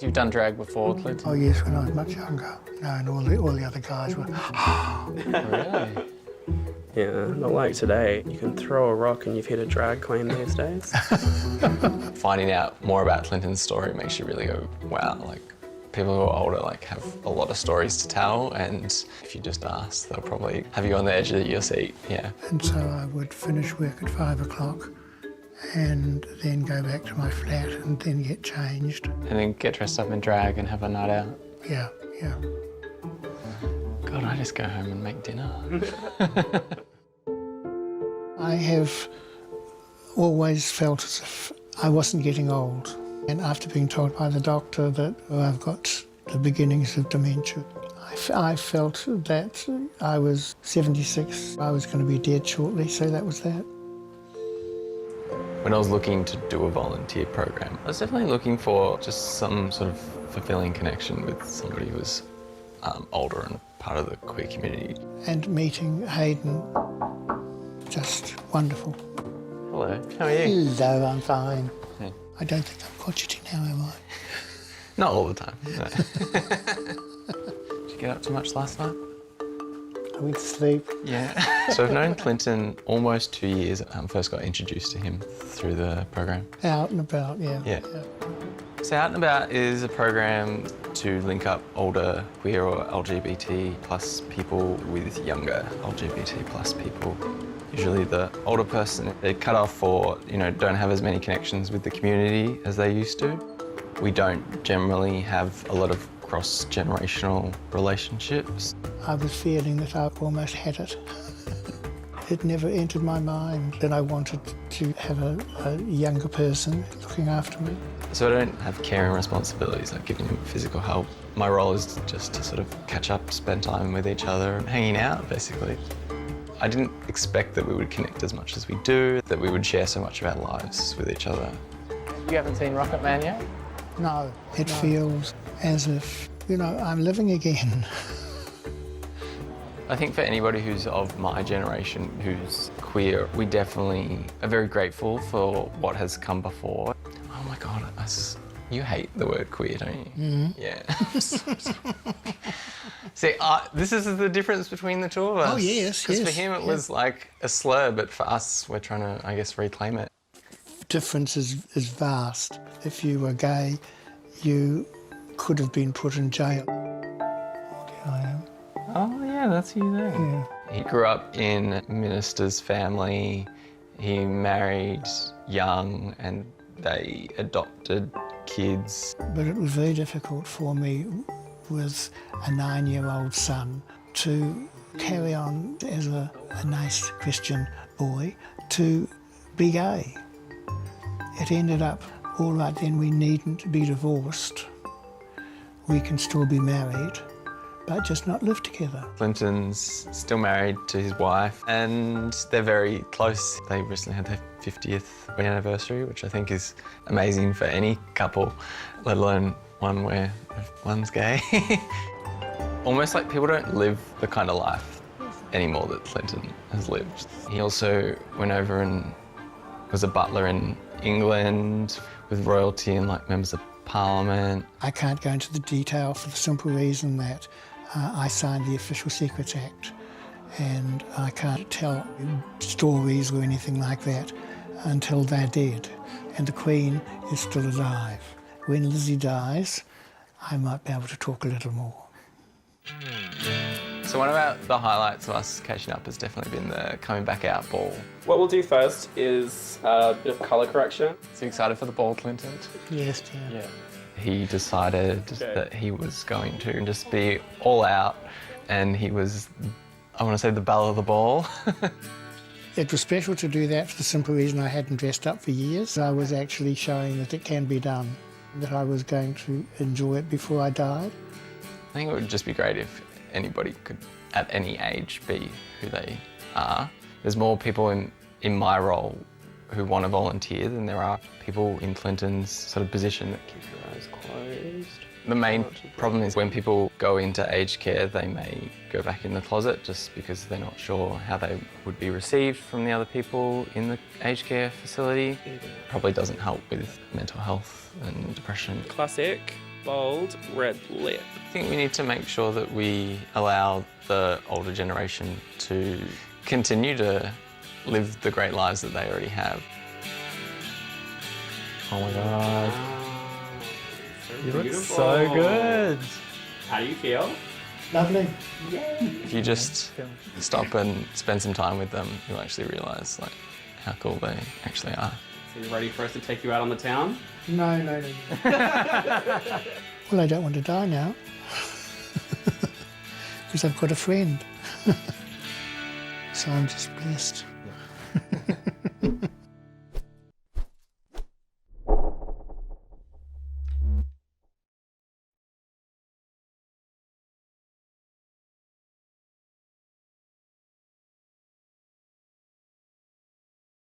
So you've done drag before, Clynton? Oh yes, when I was much younger. No, and all the other guys were. Really? Yeah, not like today. You can throw a rock and you've hit a drag queen these days. Finding out more about Clynton's story makes you really go, wow, like, people who are older have a lot of stories to tell, and if you just ask, they'll probably have you on the edge of your seat, yeah. And so I would finish work at 5 o'clock and then go back to my flat and then get changed. And then get dressed up in drag and have a night out? Yeah, yeah. God, I just go home and make dinner. I have always felt as if I wasn't getting old. And after being told by the doctor that I've got the beginnings of dementia, I felt that I was 76. I was going to be dead shortly, so that was that. When I was looking to do a volunteer program, I was definitely looking for just some sort of fulfilling connection with somebody who was older and part of the queer community. And meeting Hayden, just wonderful. Hello, how are you? Hello, I'm fine. Yeah. I don't think I'm crotchety now, am I? Not all the time, no. Did you get up too much last night? I went to sleep. Yeah. So I've known Clynton almost 2 years. First got introduced to him through the program. Out and about, yeah. Yeah. So Out and About is a program to link up older queer or LGBT plus people with younger LGBT plus people. Usually the older person, they're cut off or, don't have as many connections with the community as they used to. We don't generally have a lot of cross-generational relationships. I was feeling that I almost had it. It never entered my mind that I wanted to have a younger person looking after me. So I don't have caring responsibilities like giving them physical help. My role is just to sort of catch up, spend time with each other, hanging out, basically. I didn't expect that we would connect as much as we do, that we would share so much of our lives with each other. You haven't seen Rocket Man yet? No, it feels as if, I'm living again. I think for anybody who's of my generation who's queer, we definitely are very grateful for what has come before. Oh my God, you hate the word queer, don't you? Mm-hmm. Yeah. See, this is the difference between the two of us. Oh, yes, Because yes, for him it was like a slur, but for us, we're trying to, I guess, reclaim it. Difference is vast. If you were gay, you could have been put in jail. Here I am. Oh yeah, that's you there. Yeah. He grew up in a minister's family. He married young and they adopted kids. But it was very difficult for me with a 9-year-old son to carry on as a nice Christian boy to be gay. It ended up, all right then, we needn't be divorced. We can still be married, but just not live together. Clynton's still married to his wife and they're very close. They recently had their 50th wedding anniversary, which I think is amazing for any couple, let alone one where one's gay. Almost like people don't live the kind of life anymore that Clynton has lived. He also went over and was a butler in England with royalty and members of Parliament. I can't go into the detail for the simple reason that I signed the Official Secrets Act and I can't tell stories or anything like that until they're dead. And the Queen is still alive. When Lizzie dies, I might be able to talk a little more. So one of the highlights of us catching up has definitely been the coming back out ball. What we'll do first is a bit of colour correction. So you excited for the ball, Clynton? Yes, dear. Yeah. He decided that he was going to just be all out and he was, I want to say, the belle of the ball. It was special to do that for the simple reason I hadn't dressed up for years. I was actually showing that it can be done, that I was going to enjoy it before I died. I think it would just be great if anybody could, at any age, be who they are. There's more people in my role who want to volunteer than there are people in Clynton's sort of position that keep your eyes closed. The main problem is when people go into aged care, they may go back in the closet just because they're not sure how they would be received from the other people in the aged care facility. Probably doesn't help with mental health and depression. Classic bold red lip. I think we need to make sure that we allow the older generation to continue to live the great lives that they already have. Oh my God. You look Beautiful. so good. How do you feel? Lovely. If you just stop and spend some time with them, you'll actually realise like how cool they actually are. So you ready for us to take you out on the town? No. Well, I don't want to die now. Because I've got a friend. So I'm just blessed.